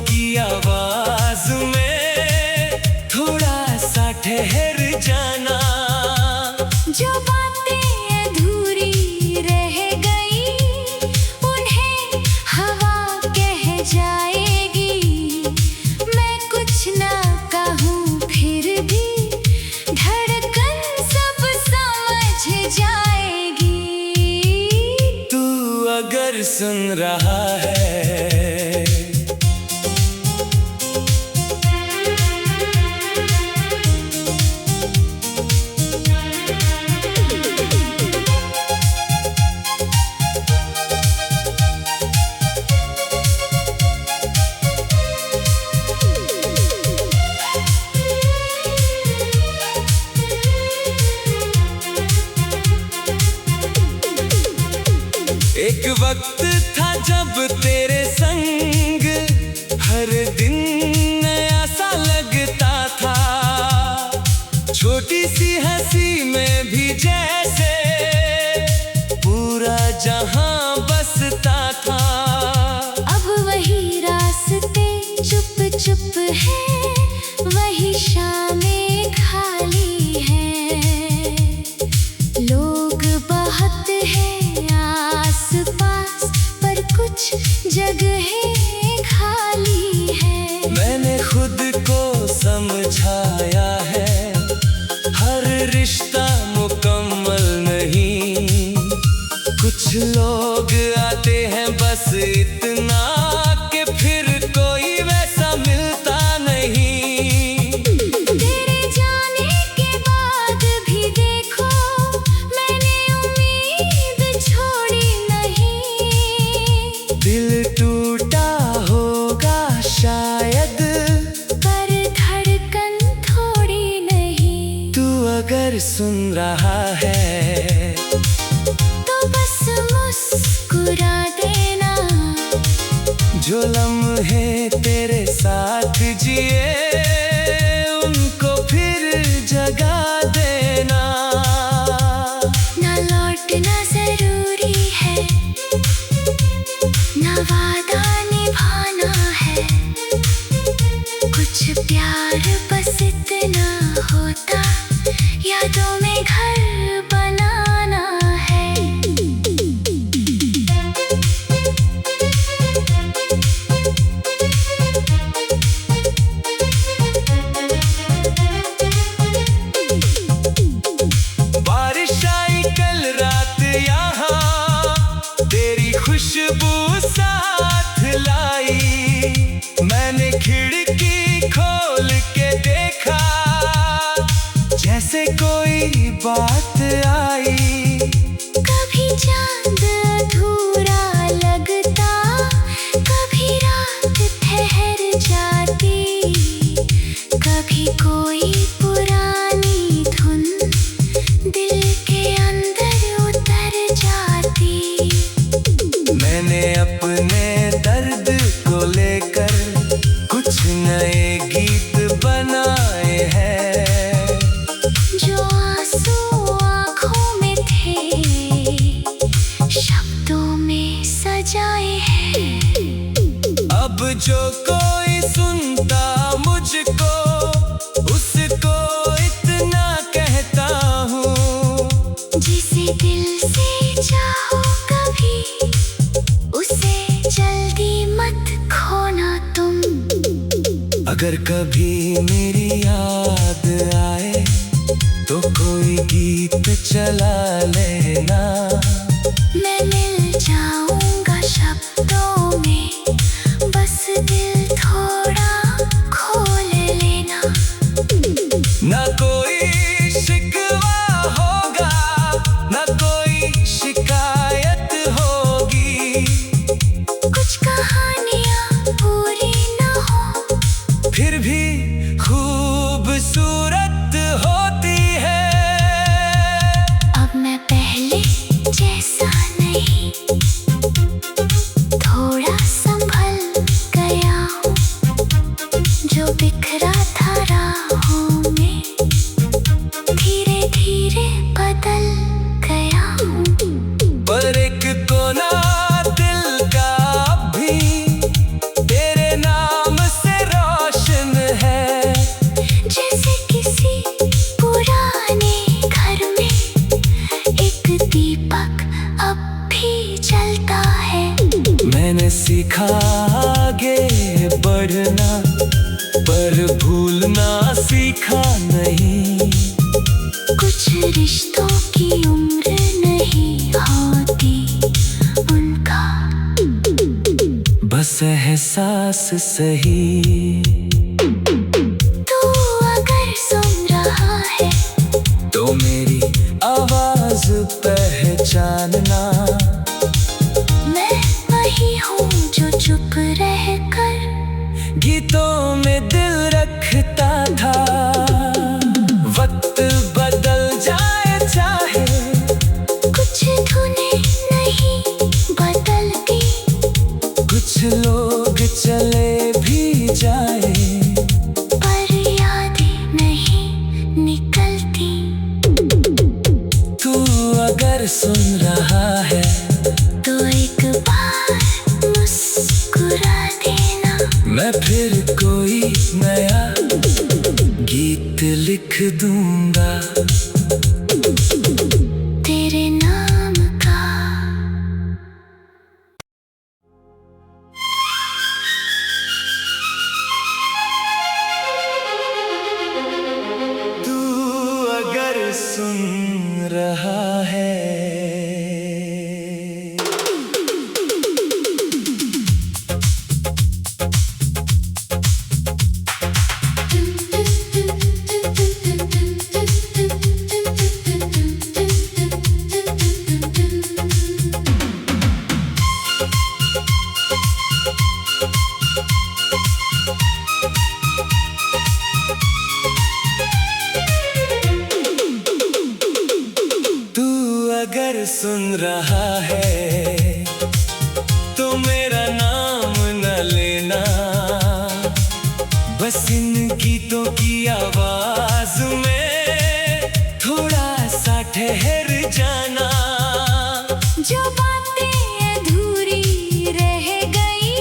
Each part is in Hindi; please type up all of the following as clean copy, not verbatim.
की आवाज में थोड़ा सा ठहर जाना। जो बातें अधूरी रह गई उन्हें हवा कह जाएगी। मैं कुछ ना कहूँ फिर भी धड़कन सब समझ जाएगी। तू अगर सुन रहा है एक वक्त था जब तेरे संग हर दिन नया सा लगता था। छोटी सी हंसी में भी जैसे पूरा जहां बसता था। अब वही रास्ते चुप चुप हैं, वही शामें खाली हैं। लोग बहुत हैं आस-पास पर कुछ जगहें खाली हैं। मैंने खुद को समझाया है हर रिश्ता मुकम्मल नहीं। कुछ लोग आते हैं बस इतना कि फिर कोई वैसा मिलता नहीं। तेरे जाने के बाद भी देखो मैंने उम्मीद छोड़ी नहीं। दिल टूटा होगा शायद पर धड़कन थोड़ी नहीं। तू अगर सुन रहा है तो बस मुस्कुरा देना। जो लम्हे तेरे साथ जिए उनको फिर जगा देना। ना लौटना जरूरी है, ना वादा निभाना है। कुछ प्यार बस इतना होता, यादों में घर बनाना है। बारिश आई कल रात यहाँ तेरी खुशबू साथ लाई। मैंने खिड़की खोल के देखा जैसे कोई बात आई। कभी चांद अधूरा लगता, कभी रात ठहर जाती, कभी कोई पुरानी धुन दिल के अंदर उतर जाती। मैंने अपने दर्द को लेकर कुछ नए गीत बनाए हैं। जो आंसू आँखों में थे शब्दों में सजाए हैं। अब जो कोई सुनता मुझको उसको इतना कहता हूँ। जिसे दिल से चाहो कभी उसे जल्दी मत खोना तुम। अगर कभी मेरी याद आए तो कोई गीत चला लेना। मैं मिल जाऊंगा शब्दों में, बस दिल थोड़ा खोल लेना। ना कोई शिकवा होगा ना कोई शिकायत होगी। कुछ कहानियाँ पूरी ना हो फिर भी खूबसूरत होती है। अब मैं पहले चलता है। मैंने सीखा आगे बढ़ना, पर भूलना सीखा नहीं। कुछ रिश्तों की उम्र नहीं होती उनका, बस एहसास सही। तू अगर सुन रहा है तो मेरी आवाज पहचानना। मैं वही हूँ जो चुप रहकर गीतों में दिल रखता था। वक्त बदल जाए चाहे, कुछ धुनें नहीं बदलती, कुछ लोग चले भी जाए, पर यादें नहीं निकलती। तू अगर सुन रहा है तो एक बार मुस्कुरा देना। मैं फिर कोई नया गीत लिख दूंगा तेरे नाम का। तू अगर सुन रहा है। तू अगर सुन रहा है तो मेरा नाम न लेना, बस इन गीतों की आवाज में थोड़ा सा ठहर जाना। जो बातें अधूरी रह गई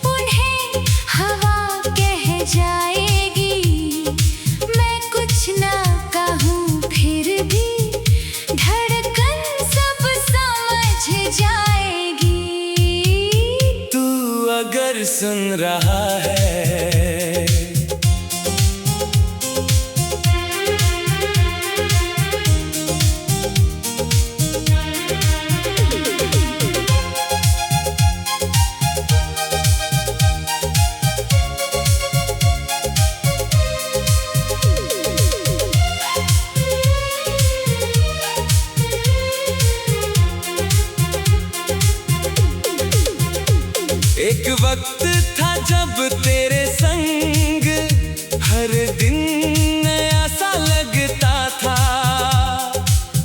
उन्हें हवा कह जाएगी। मैं कुछ ना कहूँ फिर भी धड़कन सब समझ जाएगी। तू अगर सुन रहा है। एक वक्त था जब तेरे संग हर दिन नया सा लगता था।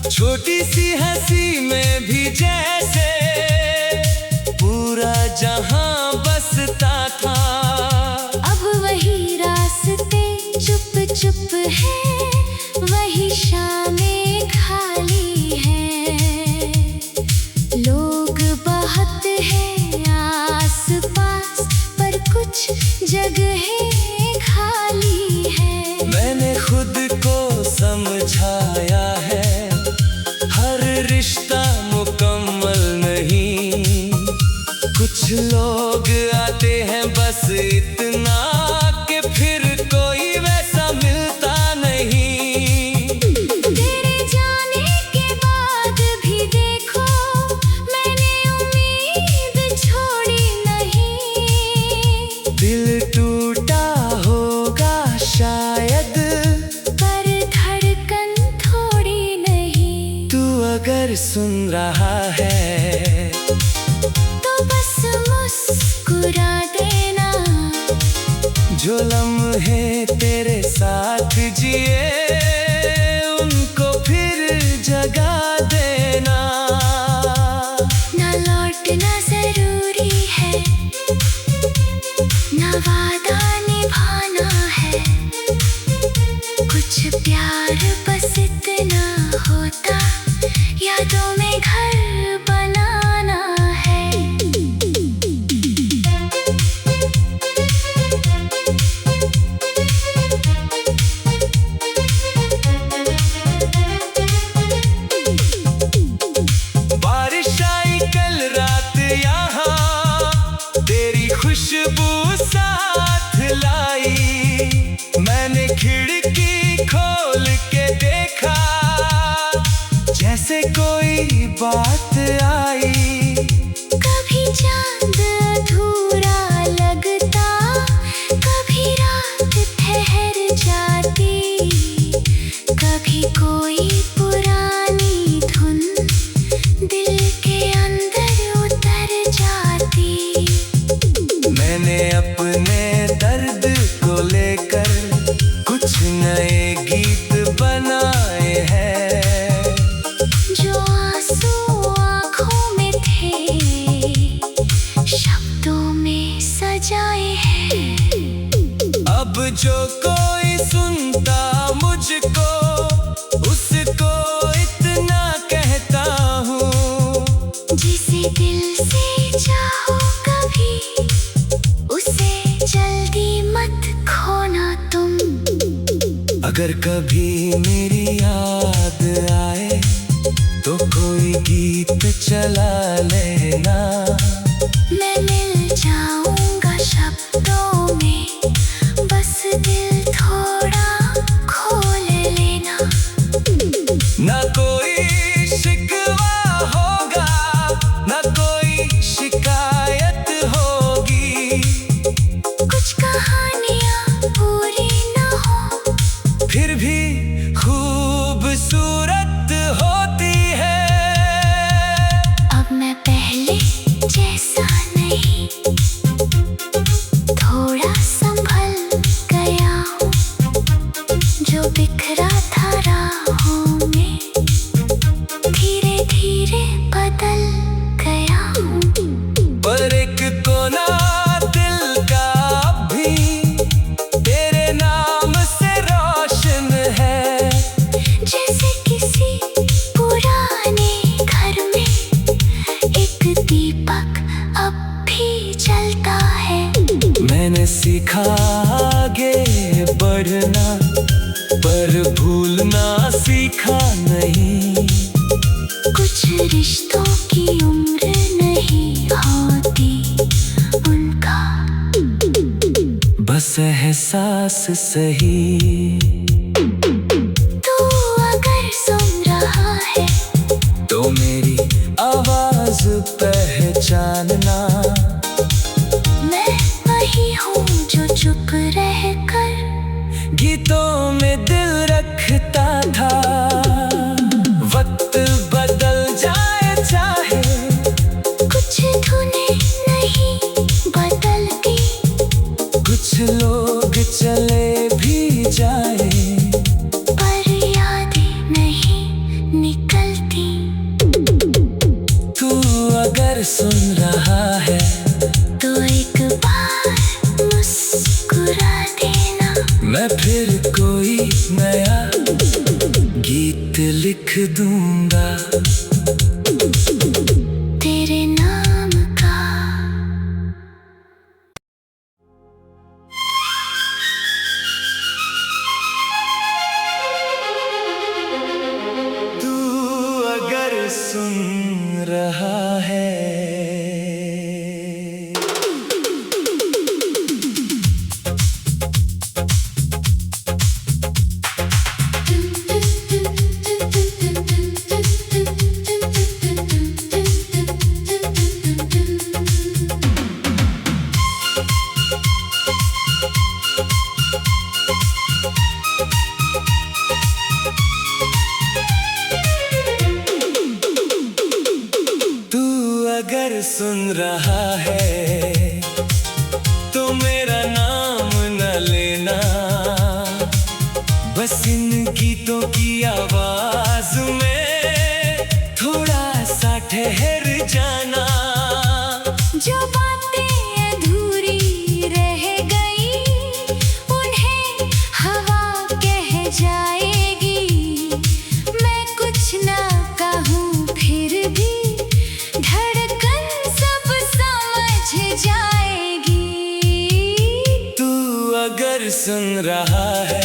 छोटी सी हंसी में भी जैसे पूरा जहां बसता था। अब वही रास्ते चुप चुप हैं, वही शामें खाली हैं। लोग बहुत हैं आस-पास, पर कुछ जगहें खाली हैं। मैंने खुद को समझाया है, हर रिश्ता मुकम्मल नहीं। कुछ लोग आते हैं बस इतना कि फिर कोई वैसा मिलता नहीं। तेरे जाने के बाद भी देखो मैंने उम्मीद छोड़ी नहीं। दिल टूटा होगा शायद, पर धड़कन थोड़ी नहीं। तू अगर सुन रहा है तो बस मुस्कुरा देना। जो लम्हे तेरे साथ जिए उनको फिर जगा देना। ना लौटना जरूरी है, ना वादा निभाना है। कुछ प्यार बस इतना होता, यादों में घर बनाना है। कोई बात आई। कभी चांद अधूरा लगता, कभी रात ठहर जाती, कभी कोई पुरानी धुन दिल के अंदर उतर जाती। मैंने अपने दर्द को लेकर कुछ नए गीत बनाए हैं, जो आंसू आँखों में थे शब्दों में सजाए हैं। अब जो कोई सुनता मुझको, उसको इतना कहता हूँ, जिसे दिल से चाहो कभी, उसे जल्दी मत खोना तुम। अगर कभी मेरी याद आए तो कोई गीत चला लेना। मैं मिल जाऊंगा शब्दों में, बस दिल थोड़ा खोल लेना। ना कोई शिकवा होगा, ना कोई शिकायत होगी। कुछ कहानियाँ पूरी ना हो, फिर भी खूबसूरत होती है। अब मैं पहले जैसा नहीं, थोड़ा संभल गया हूँ। जो बिखरा था राहों में, धीरे धीरे बदल गया हूँ। पर एक कोना दिल का अब भी तेरे नाम से रोशन है। जैसे किसी पुराने घर में एक दीपक अब भी जलता है। मैंने सीखा आगे बढ़ना, पर भूलना सीखा नहीं। कुछ रिश्तों की उम्र नहीं होती, उनका बस एहसास सही। तू अगर सुन रहा है तो मेरी आवाज पहचानना। मैं वही हूँ जो चुप रहकर गीतों में दिल रखता था। वक्त बदल जाए चाहे, कुछ धुनें नहीं बदलती, कुछ लोग चले भी जाए, पर यादें नहीं निकलती। तू अगर सुन रहा है तो एक बार मुस्कुरा देना। मैं फिर कोई नया गीत लिख दूंगा तेरे नाम का। तू अगर सुन रहा है। अगर सुन रहा है तो मेरा नाम न लेना, बस इन गीतों की आवाज में थोड़ा सा ठहर जाना। जो बातें अधूरी रह गई, उन्हें हवा कह जाएगी। मैं कुछ ना कहूँ फिर भी धड़कन सब समझ जाएगी। तू अगर सुन रहा है।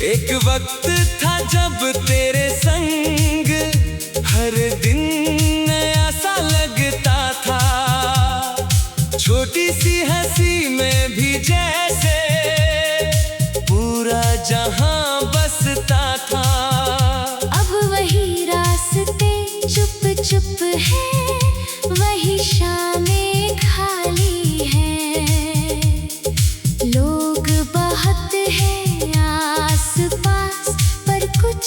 एक वक्त था जब तेरे संग हर दिन नया सा लगता था, छोटी सी हंसी में भी जैसे पूरा जहां बसता था। अब वही रास्ते चुप चुप है, वही शामें खाली हैं, लोग बहुत हैं आस-पास पर कुछ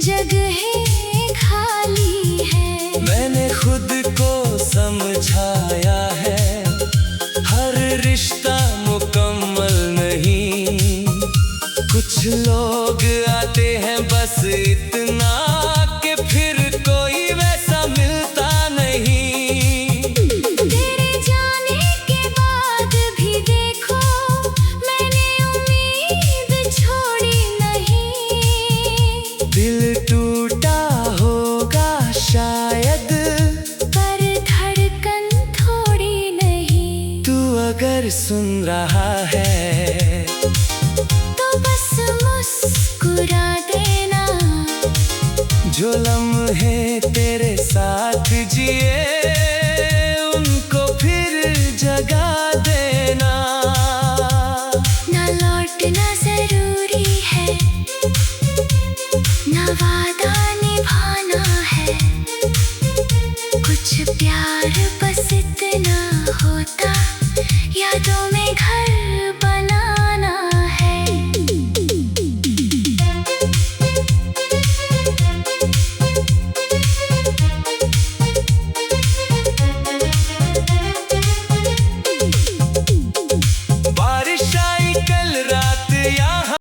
जगहें खाली हैं। मैंने खुद को समझाया है, हर रिश्ता मुकम्मल नहीं, कुछ लोग आते हैं बस इतना कि फिर कोई वैसा मिलता नहीं। तेरे जाने के बाद भी देखो मैंने उम्मीद छोड़ी नहीं, दिल टूटा होगा शायद पर धड़कन थोड़ी नहीं। तू अगर सुन रहा है तो बस मुस्कुरा देना, जो लम्हे तेरे साथ जिए उनको फिर जगा देना। ना लौटना जरूरी है, ना वादा निभाना है, कुछ प्यार बस इतना होता यादों में